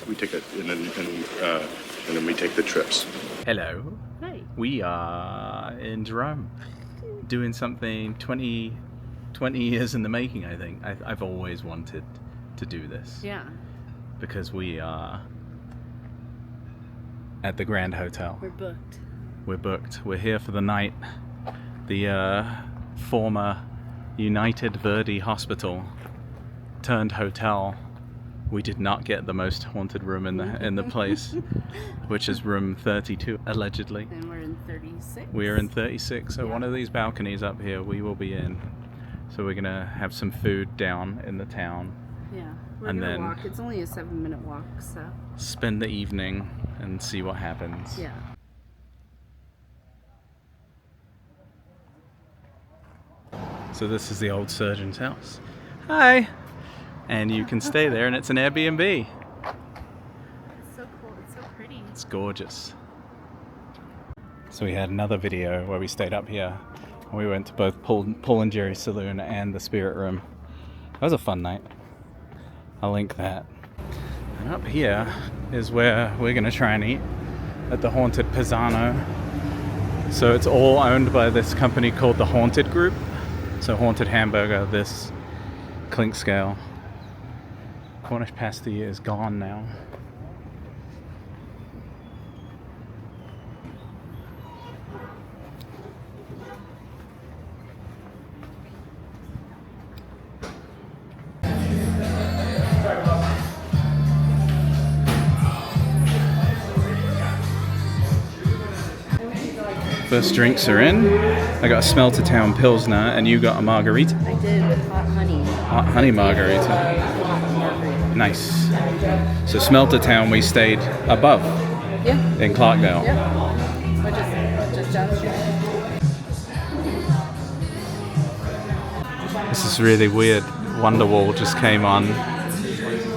We take it, and then we take the trips. Hello. Hi. We are in Jerome, doing something 20 years in the making, I think. I've always wanted to do this. Yeah. Because we are at the Grand Hotel. We're booked. We're booked. We're here for the night. The former United Verde Hospital turned hotel. We did not get the most haunted room in the place, which is room 32, allegedly. And we're in 36. We are in 36, so Yeah. one of these balconies up here we will be in. So we're gonna have some food down in the town. Yeah. We're And gonna then walk. It's only a 7-minute walk, so. spend the evening and see what happens. Yeah. So this is the old surgeon's house. Hi! And you can stay there, and it's an Airbnb. It's so cool. It's so pretty. It's gorgeous. So we had another video where we stayed up here. We went to both Paul and Jerry's Saloon and the Spirit Room. That was a fun night. I'll link that. And up here is where we're gonna try and eat, at the Haunted Pizano. So it's all owned by this company called the Haunted Group. So Haunted Hamburger, this clink scale. Cornish pasty is gone now. First drinks are in. I got a Smelter Town Pilsner and you got a margarita. I did with hot honey. Hot honey margarita. Hot margarita. Nice. So Smelter Town we stayed above Yeah. in Clarkdale. Yeah. We're just down the street. This is really weird. Wonderwall just came on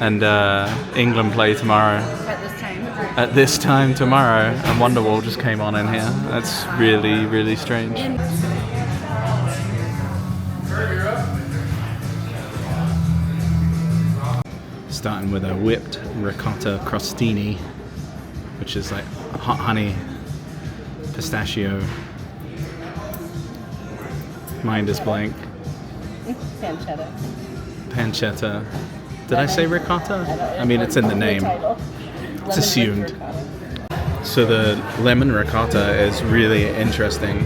and England play tomorrow. At this time tomorrow, and Wonderwall just came on in here. That's really, really strange. Starting with a whipped ricotta crostini, which is like hot honey, pistachio. Mind is blank. Pancetta. Pancetta. Did I say ricotta? I mean, it's in the name. It's assumed. So the lemon ricotta is really interesting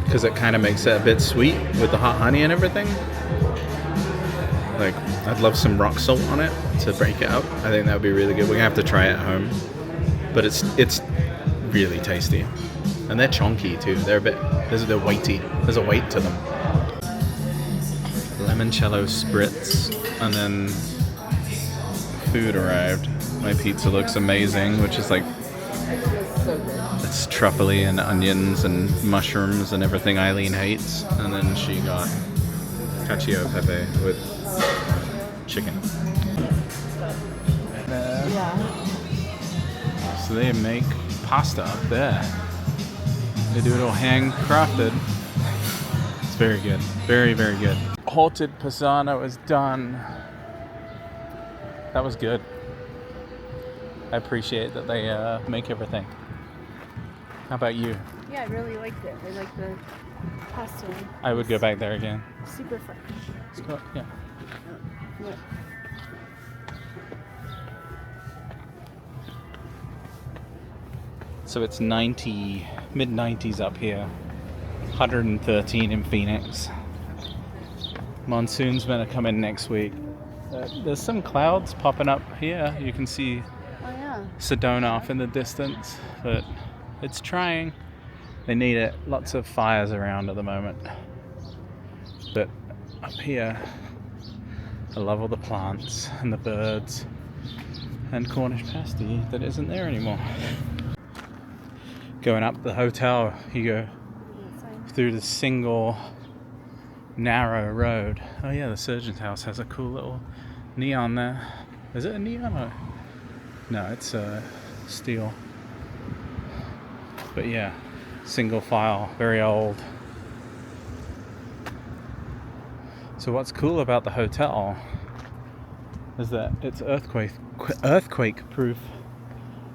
because it kind of makes it a bit sweet with the hot honey and everything. Like, I'd love some rock salt on it to break it up. I think that would be really good. We're gonna have to try it at home, but it's really tasty, and they're chunky too. They're weighty. There's a weight to them. Limoncello spritz, and then food arrived. My pizza looks amazing, which is like, it's truffly and onions and mushrooms and everything Eileen hates. And then she got cacio e pepe with chicken. Yeah. So they make pasta up there. They do it all handcrafted. It's very good. Very, very good. Haunted Pizano is done. That was good. I appreciate that they make everything. How about you? Yeah, I really liked it. I like the pasta. I would go back there again. Super fresh. So, yeah. Yeah. So it's mid-90s up here. 113 in Phoenix. Monsoon's gonna come in next week. There's some clouds popping up here. You can see Oh yeah. Sedona off in the distance, but it's trying. They need it. Lots of fires around at the moment. But up here, I love all the plants and the birds and Cornish pasty that isn't there anymore. Going up the hotel, you go through the single narrow road. Oh yeah, the surgeon's house has a cool little neon there. Is it a neon or? No, it's steel. But yeah, single file, very old. So what's cool about the hotel is that it's earthquake proof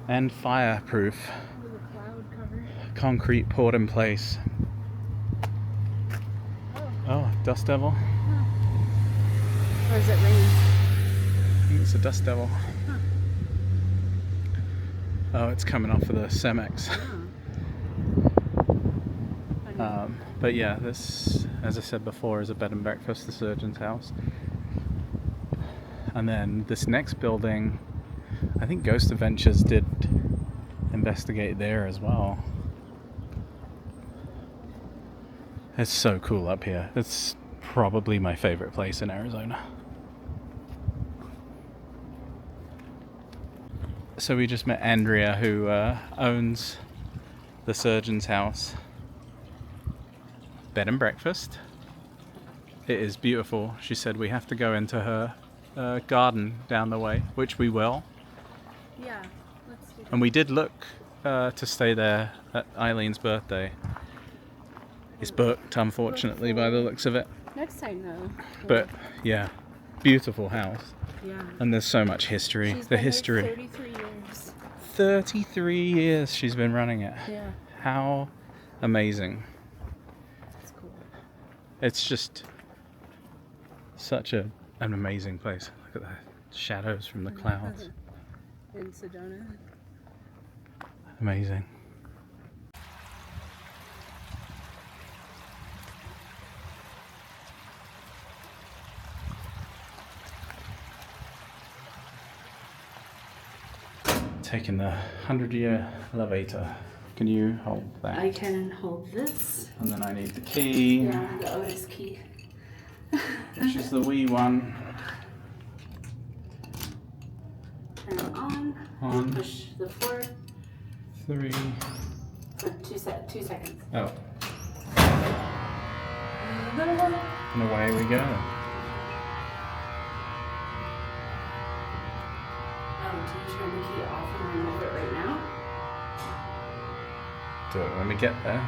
and fire proof. With a cloud cover. Concrete poured in place. Oh, dust devil. Or is it rain? I think it's a dust devil. Oh, it's coming off of the Cemex. But yeah, this, as I said before, is a bed and breakfast, the surgeon's house. And then this next building, I think Ghost Adventures did investigate there as well. It's so cool up here. It's probably my favorite place in Arizona. So we just met Andrea, who owns the surgeon's house. Bed and breakfast. It is beautiful. She said we have to go into her garden down the way, which we will. Yeah, let's do that. And we did look to stay there at Eileen's birthday. It's booked, unfortunately, by the looks of it. Next time, though. But yeah, beautiful house. Yeah. And there's so much history. She's The been history. there 33 years. 33 years she's been running it. Yeah. How amazing. That's cool. It's just such an amazing place. Look at the shadows from the clouds. In Sedona. Amazing. Taking the 100-year elevator. Can you hold that? I can hold this. And then I need the key, Yeah, the Otis key. which is the wee one. Turn it on. On. Push the floor 3. for 2 seconds. Oh. And away we go. Oh, do you turn the key off and remove it right now? Do it when we get there.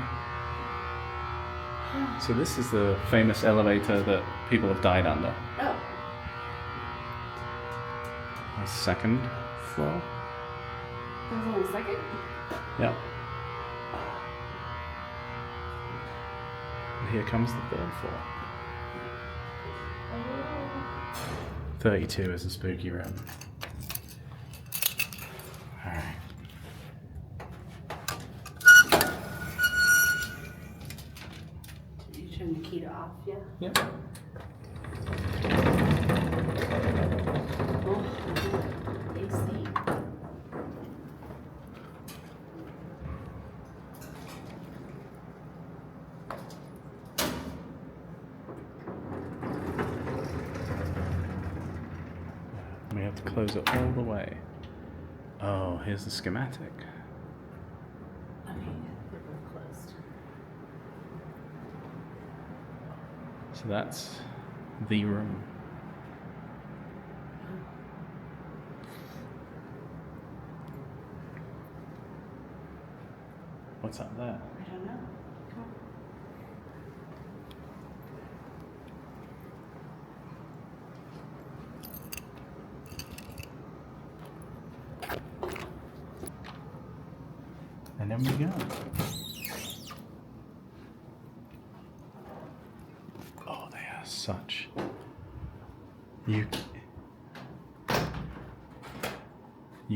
So this is the famous elevator that people have died under. Oh. The second floor. There's only a second? Yep. And here comes the third floor. 32 is a spooky room. Alright. Did you turn the key to off yet? Yep. Oh, AC. We have to close it all the way. Oh, here's the schematic. Okay, they're both closed. So that's the room. What's up there? I don't know. Come on. And then we go. Oh, they are such. You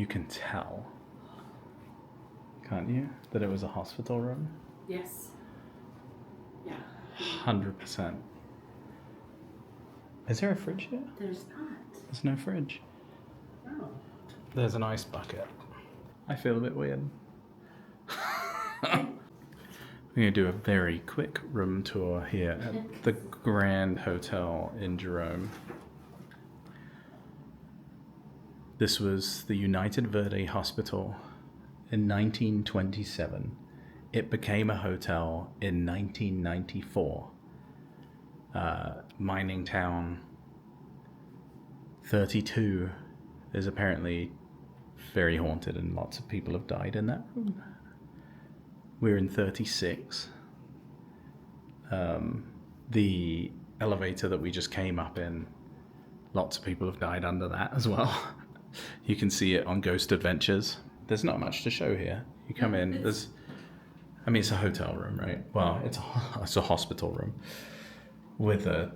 can tell, can't you, that it was a hospital room? Yes. Yeah. 100%. Is there a fridge here? There's not. There's no fridge. No. There's an ice bucket. I feel a bit weird. We're going to do a very quick room tour here at the Grand Hotel in Jerome. This was the United Verde Hospital in 1927. It became a hotel in 1994. Mining town 32 is apparently very haunted and lots of people have died in that room. We're in 36. The elevator that we just came up in Lots of people have died under that as well. You can see it on Ghost Adventures. There's not much to show here. You come in, it's a hotel room, right? Well, it's a hospital room with a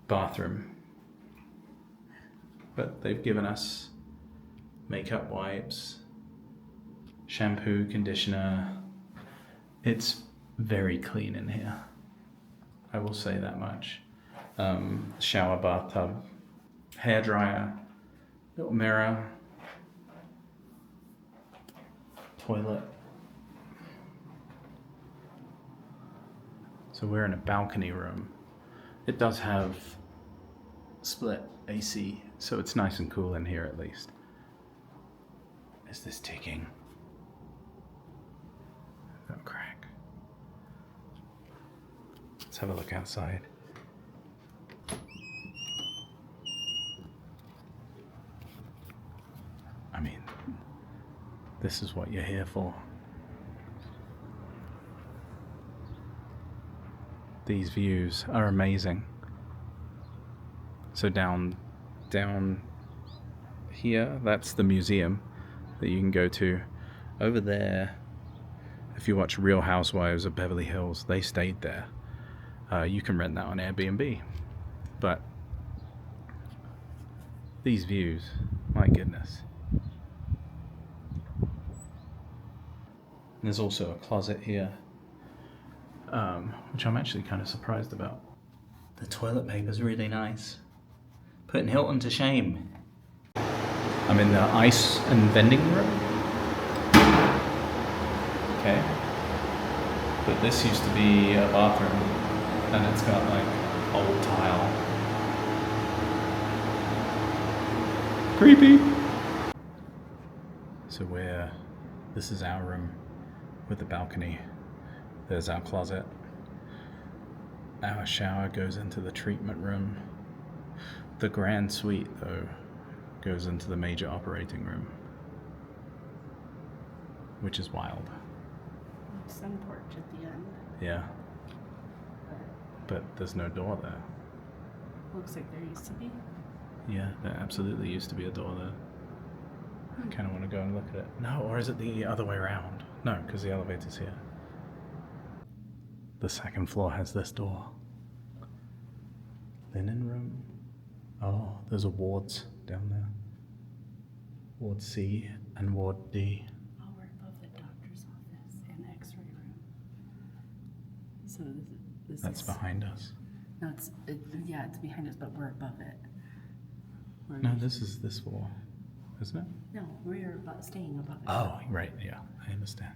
bathroom. But they've given us makeup wipes, shampoo, conditioner. It's very clean in here. I will say that much. Shower, bathtub, hairdryer, little mirror, toilet. So we're in a balcony room. It does have split AC, so it's nice and cool in here at least. Is this ticking? Don't crack. Let's have a look outside. I mean, this is what you're here for. These views are amazing. So down here, that's the museum that you can go to. Over there, if you watch Real Housewives of Beverly Hills, they stayed there. You can rent that on Airbnb. But these views, my goodness. There's also a closet here, which I'm actually kind of surprised about. The toilet paper's really nice. Putting Hilton to shame. I'm in the ice and vending room. Okay. But this used to be a bathroom, and it's got like old tile. Creepy! So this is our room with the balcony. There's our closet. Our shower goes into the treatment room. The grand suite, though, goes into the major operating room, which is wild. Sun porch at the end. Yeah. But there's no door there. Looks like there used to be. Yeah, there absolutely used to be a door there. I kind of want to go and look at it. No, or is it the other way around? No, because the elevator's here. The second floor has this door. Linen room. Oh, there's a wards down there. Ward C and Ward D. Oh, we're above the doctor's office and X-ray room. So this That's is, behind us. No, it's behind us, but we're above it. No, this is this floor, isn't it? No, we're staying above it. Oh, right, yeah, I understand.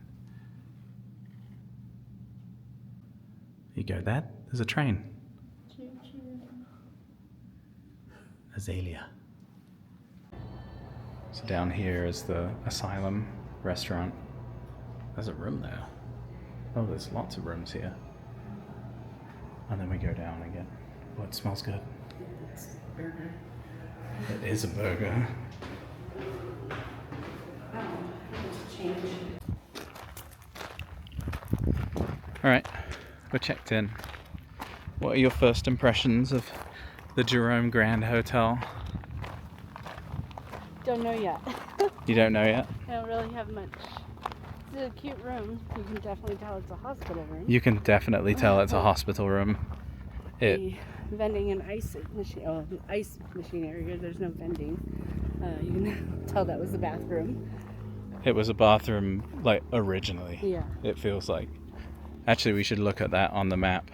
You go, Dad. There's a train. Choo-choo. Azalea. So down here is the Asylum restaurant. There's a room there. Oh, there's lots of rooms here. And then we go down again. Oh, it smells good. It's a burger. It is a burger. Change. All right, we're checked in. What are your first impressions of the Jerome Grand Hotel? Don't know yet. You don't know yet? I don't really have much. It's a cute room. You can definitely tell it's a hospital room. You can definitely tell it's a hospital room. The vending and ice machine area. There's no vending. You can tell that was the bathroom. It was a bathroom, like, originally. Yeah. It feels like. Actually, we should look at that on the map.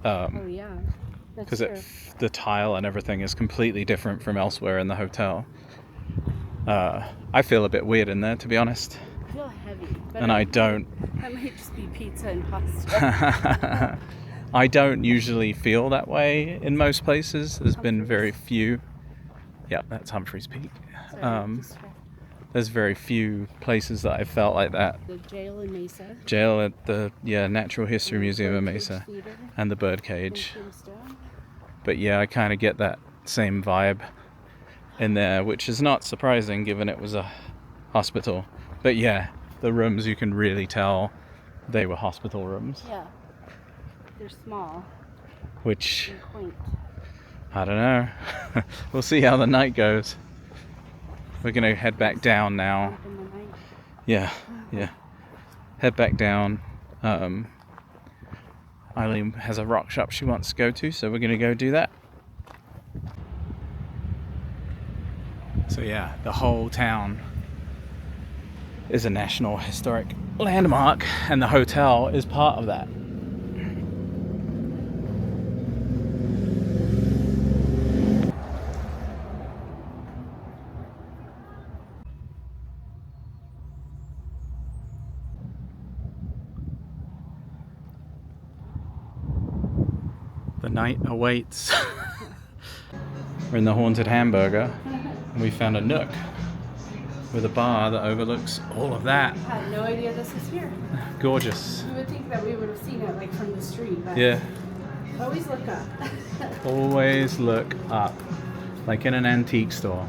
Oh yeah. That's Because true. the tile and everything is completely different from elsewhere in the hotel. I feel a bit weird in there, to be honest. I feel heavy. But And I don't. That might just be pizza and pasta. I don't usually feel that way in most places. There's been very Humphreys. few. Yeah, that's Humphreys Peak. Sorry, There's very few places that I felt like that. the jail in Mesa. Jail at the Natural History and the Museum in Birdcage Mesa Theater and the in Birdcage. Tombstone. But yeah, I kind of get that same vibe in there, which is not surprising given it was a hospital. But yeah, the rooms, you can really tell they were hospital rooms, Yeah. They're small which and quaint. I don't know. We'll see how the night goes. We're gonna head back down now. In the night. Yeah, yeah. Head back down. Eileen has a rock shop she wants to go to, so we're gonna go do that. So yeah, the whole town is a National Historic Landmark, and the hotel is part of that. The night awaits. We're in the Haunted Hamburger, and we found a nook with a bar that overlooks all of that. I had no idea this was here. Gorgeous. You would think that we would have seen it like from the street, but Yeah, always look up. always look up, like in an antique store.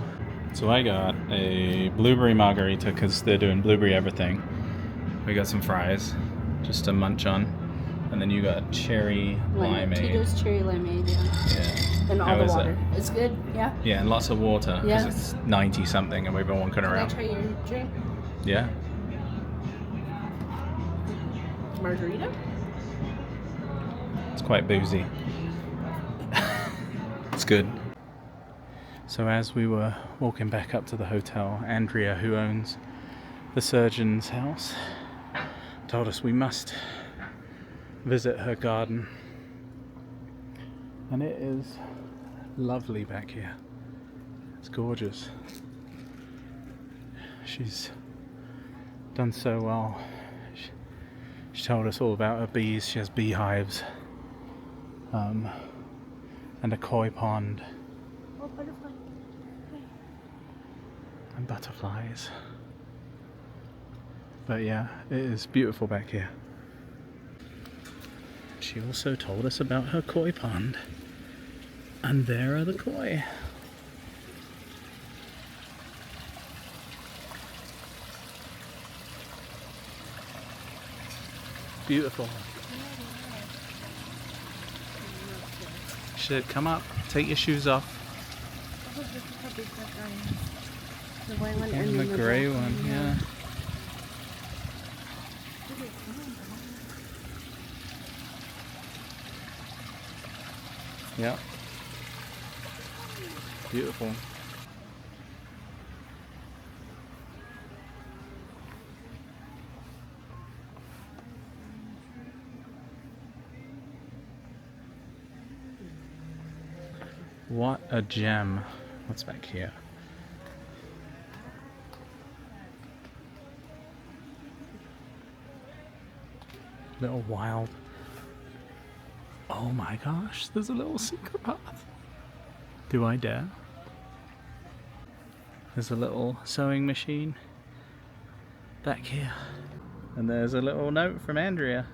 So I got a blueberry margarita because they're doing blueberry everything. We got some fries just to munch on. And then you got cherry limeade. Tito's cherry limeade, yeah. Yeah. And all How the is water. it? It's good, yeah. Yeah, and lots of water because Yeah. it's 90 something and we've been walking Can I around. try your drink? Yeah. Margarita? It's quite boozy. It's good. So as we were walking back up to the hotel, Andrea, who owns the surgeon's house, told us we must visit her garden. And it is lovely back here. It's gorgeous. She's done so well. She told us all about her bees. She has beehives. And a koi pond. Oh, butterfly. And butterflies. But yeah, it is beautiful back here. She also told us about her koi pond. And there are the koi. Beautiful. Should come up, take your shoes off. Oh, look how big that guy is. The white one And the then grey black one, yeah. Yeah. Beautiful. What a gem. What's back here? Little wild. Oh my gosh, there's a little secret path. Do I dare? There's a little sewing machine back here. And there's a little note from Andrea.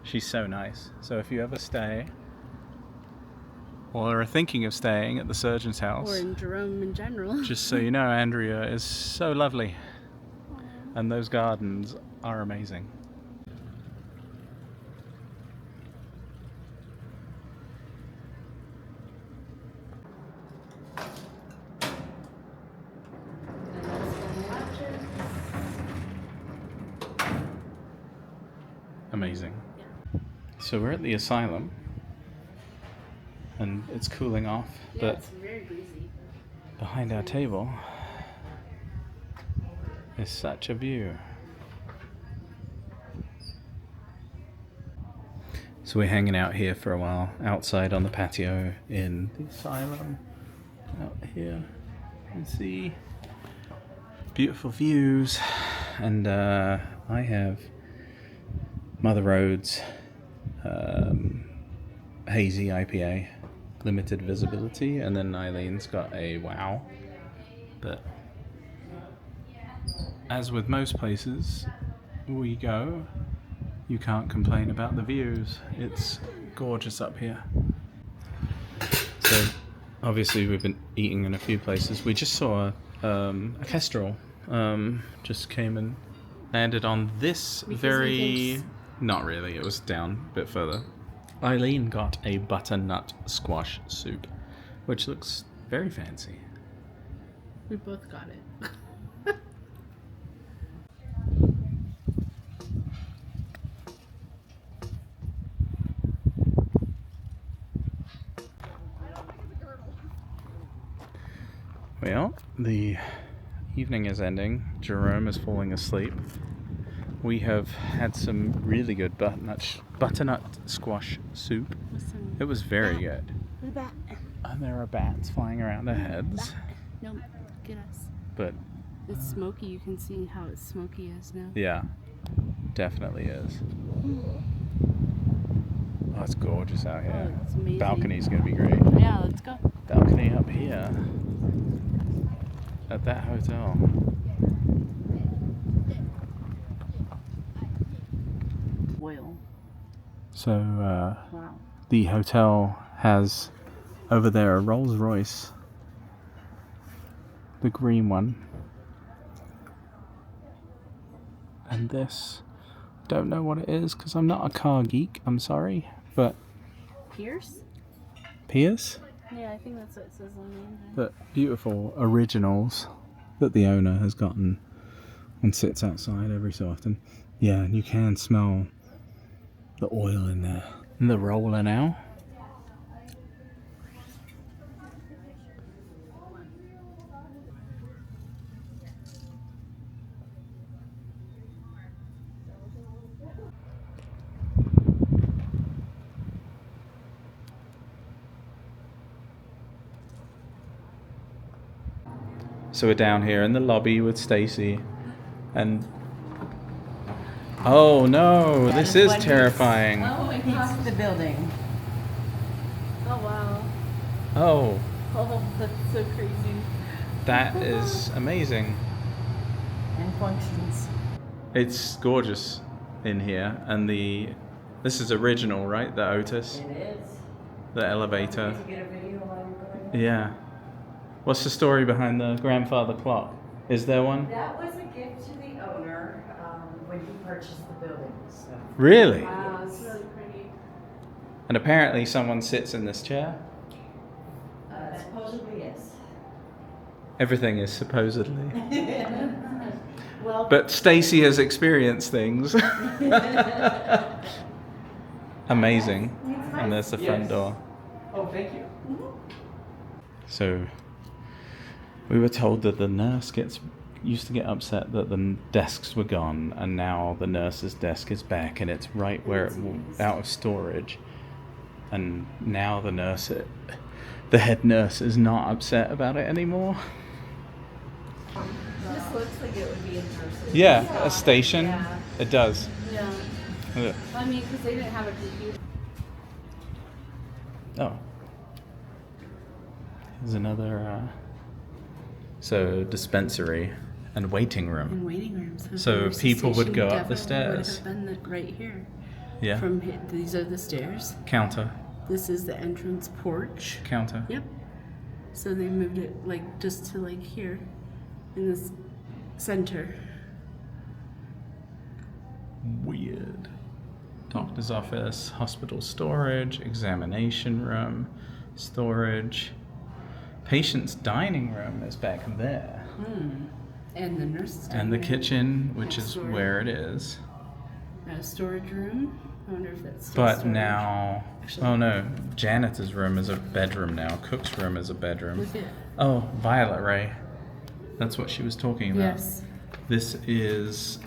She's so nice. So if you ever stay or are thinking of staying at the surgeon's house, Or in Jerome in general. just so you know, Andrea is so lovely. And those gardens are amazing. Amazing. So we're at the asylum and it's cooling off, Yeah, but it's very breezy. behind our table is such a view. So we're hanging out here for a while, outside on the patio in the asylum. Out here, you can see beautiful views, and I have Mother Road's hazy IPA, limited visibility, and then Eileen's got a wow. But as with most places we go, you can't complain about the views. It's gorgeous up here. So obviously we've been eating in a few places. We just saw a kestrel just came and landed on this very... Not really, it was down a bit further. Eileen got a butternut squash soup, which looks very fancy. We both got it. Well, the evening is ending. Jerome is falling asleep. We have had some really good butternut squash soup. It was very good. What about And there are bats flying around our heads. no, get us. But It's smoky. You can see how it's smoky is now. yeah, definitely is. Oh, it's gorgeous out here. Oh, it's amazing. Balcony's gonna be great. Yeah, let's go. Balcony up here at that hotel. Oil. So Wow. the hotel has over there a Rolls Royce, the green one, and this, don't know what it is because I'm not a car geek, I'm sorry, but Pierce? Pierce? Yeah, I think that's what it says on the engine. But beautiful originals that the owner has gotten and sits outside every so often. Yeah, and you can smell the oil in there. And the roller now. So we're down here in the lobby with Stacy, and oh no, this is terrifying. Oh, it hits the building. Oh, wow. Oh, Oh, that's so crazy. that is amazing. And functions. It's gorgeous in here, and this is original, right? The Otis, It is. the elevator. Did you get a video while you're going? Yeah. What's the story behind the grandfather clock? Is there one? That was a gift to the owner when he purchased the building. So Really? Wow, it's really pretty. And apparently someone sits in this chair. supposedly yes. Everything is supposedly. Well, But Stacy has experienced things. Amazing. And there's the front door. Oh, thank you. So we were told that the nurse used to get upset that the desks were gone, and now the nurse's desk is back, and it's right where out of storage. And now the head nurse is not upset about it anymore. This looks like it would be interesting. Yeah, a station. Yeah. It does. yeah. Look. I mean, because they didn't have a computer. Oh. There's another dispensary and waiting room. In waiting rooms. So nurse's people would station go up the definitely would stairs. have been right here. Yeah. These are the stairs. Counter. This is the entrance porch. Counter. Yep. So they moved it like just to like here in this center. Weird. Doctor's office, hospital storage, examination room, storage. Patient's dining room is back there. And the nurse's And the dining room. kitchen, which Next is door. where it is. Storage room. I wonder if that's still But storage. now, Actually- oh no, janitor's room is a bedroom now. Cook's room is a bedroom. Look at Oh, Violet Ray. That's what she was talking about. yes. This is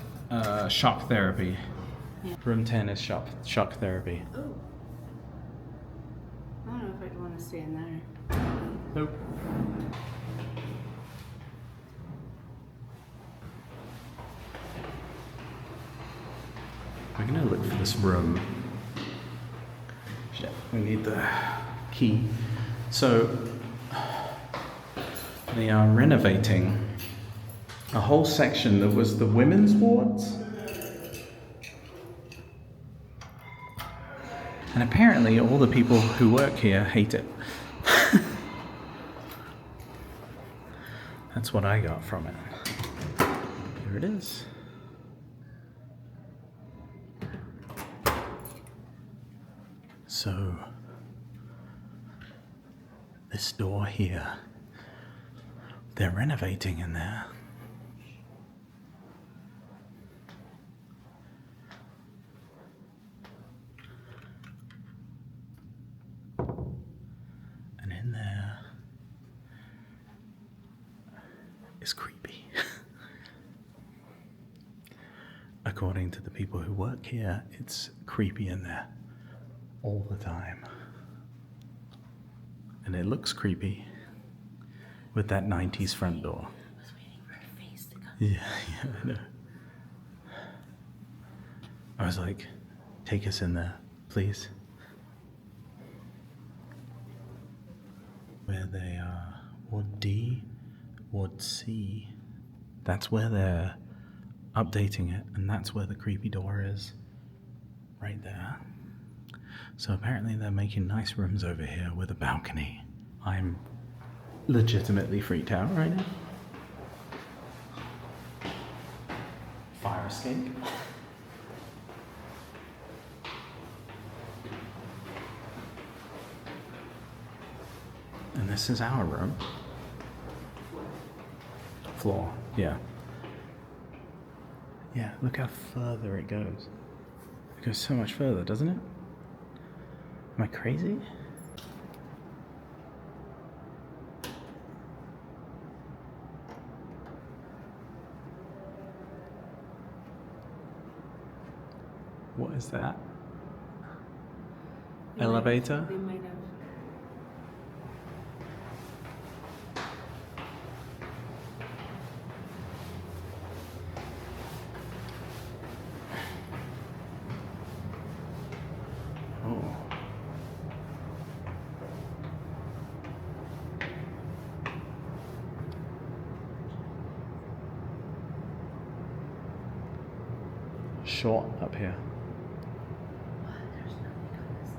shock therapy. Yeah. Room 10 is shock therapy. Oh. I don't know if I'd want to stay in there. Nope. We're gonna look for this room. Shit, we need the key. So, they are renovating a whole section that was the women's wards. And apparently all the people who work here hate it. That's what I got from it. Here it is. So, this door here. They're renovating in there. And in there is creepy. According to the people who work here, it's creepy in there all the time. And it looks creepy with that 90s front door. I was waiting for her face to come. Yeah, I know. I was like, take us in there, please. Where they are, Ward D, Ward C. That's where they're updating it, and that's where the creepy door is. Right there. So apparently they're making nice rooms over here with a balcony. I'm legitimately freaked out right now. Fire escape. And this is our room. Floor, yeah. Yeah, look how further it goes. It goes so much further, doesn't it? Am I crazy? What is that? Elevator? They might have. Oh. Short up here. There's nothing on this.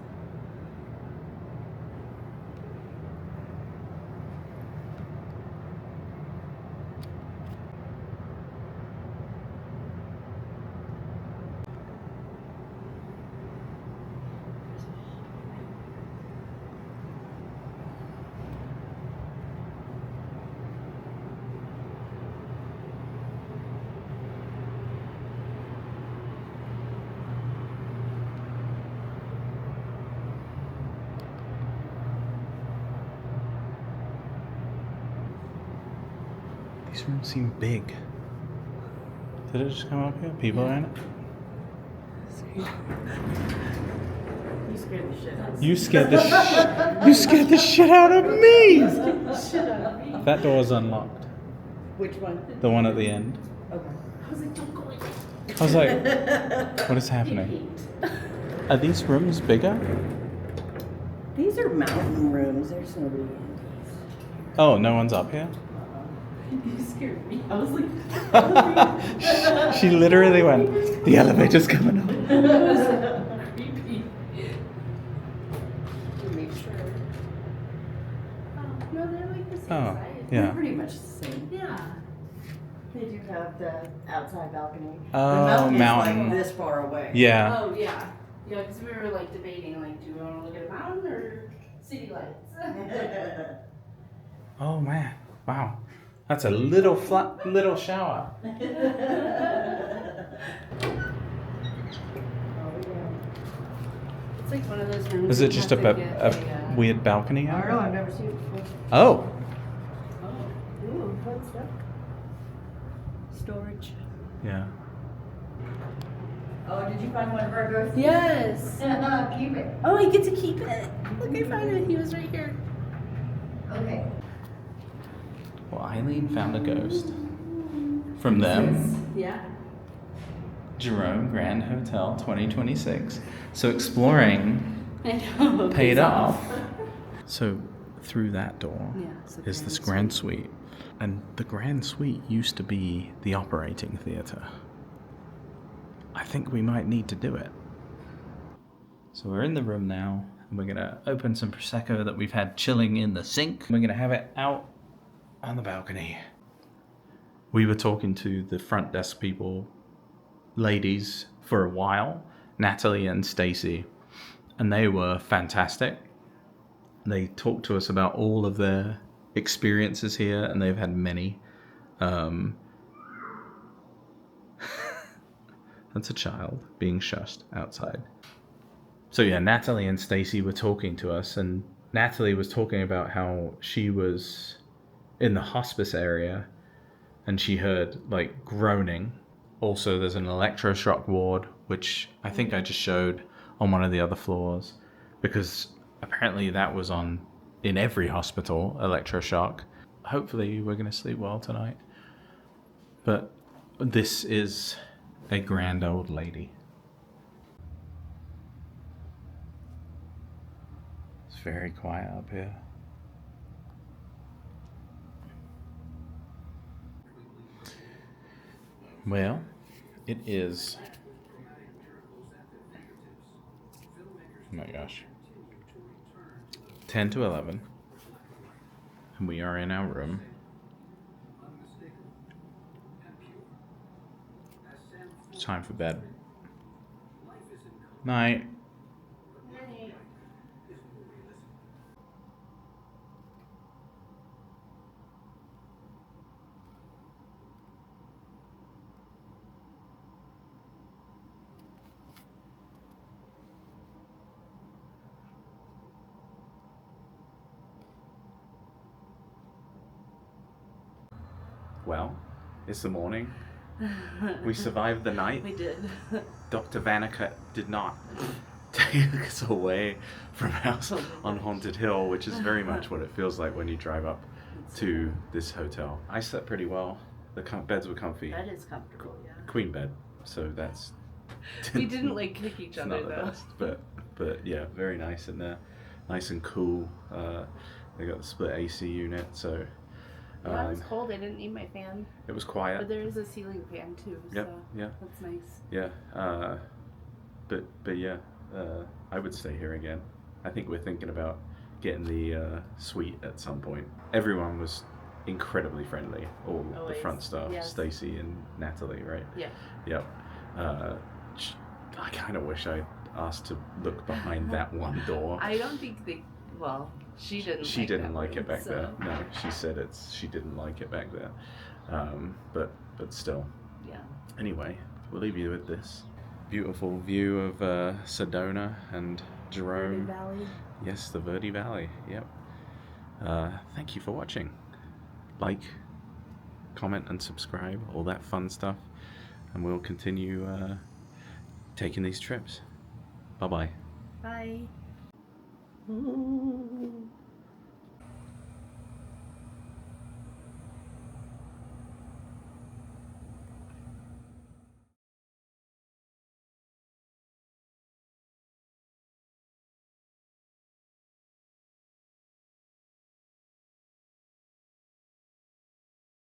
These rooms seem big. Did it just come up here? People are in it? You scared the shit out of me. You scared the you scared the shit out of me. Shit out of me. That door is unlocked. Which one? The one at the end. Okay. I was like, don't go in. I was like, what is happening? Are these rooms bigger? These are mountain rooms. There's nobody in Oh, no one's up here? these. You scared me. I was like, She literally went, the elevator's coming up. creepy. Make sure. Oh, no, they're like the same Oh, size. yeah. They're pretty much the same. Yeah. They do have the outside balcony. Oh, the mountain mountain. is like this far away. Yeah. Oh, yeah. Yeah, because we were like debating, like, do we want to look at a mountain or city lights? Oh man, wow. That's a little flat, little shower. It's like one of those rooms. Is it you just have a, to get a weird balcony? I don't know, I've never seen it before. Oh, Oh, ooh, what's that? Storage. yeah. Oh, did you find one of our ghosts? Yes. Keep it. Oh, I get to keep it. Look, I found it. He was right here. Okay. Well, Eileen found a ghost. From them, Yeah. Jerome Grand Hotel 2026. So exploring I know. paid off. So through that door Yeah, it's the is this grand grand suite. And the grand suite used to be the operating theatre. I think we might need to do it. So we're in the room now, and we're gonna open some Prosecco that we've had chilling in the sink. We're gonna have it out on the balcony. We were talking to the front desk people, ladies, for a while, Natalie and Stacy, and they were fantastic. They talked to us about all of their experiences here, and they've had many. That's a child being shushed outside. So yeah, Natalie and Stacy were talking to us, and Natalie was talking about how she was in the hospice area and she heard like groaning. Also, there's an electroshock ward, which I think I just showed on one of the other floors, because apparently that was on in every hospital, electroshock. Hopefully we're going to sleep well tonight. But this is a grand old lady. It's very quiet up here. Well, it is... Oh my gosh. 10 to 11. And we are in our room. It's time for bed. Night. Well, it's the morning. We survived the night. We did. Dr. Vanica did not take us away from house on Haunted Hill, which is very much what it feels like when you drive up to this hotel. I slept pretty well. The beds were comfy. That is comfortable, yeah. Queen bed, so that's... We didn't like kick each other not the though. best, but yeah, very nice in there. Nice and cool. They got the split AC unit, so... Yeah, it was cold. I didn't need my fan. It was quiet. But there is a ceiling fan too, Yep, so yeah. that's nice. Yeah, but yeah, I would stay here again. I think we're thinking about getting the suite at some point. Everyone was incredibly friendly. All Always. the front staff, Yes. Stacy and Natalie, right? Yeah. Yep. I kind of wish I asked to look behind that one door. I don't think they. Well, she didn't. She didn't like it back so. there. No, she said she didn't like it back there. But still. Yeah. Anyway, we'll leave you with this beautiful view of Sedona and Jerome. Verde Valley. Yes, the Verde Valley. Yep. Thank you for watching. Like, comment, and subscribe. All that fun stuff, and we'll continue taking these trips. Bye-bye. Bye. Ooh.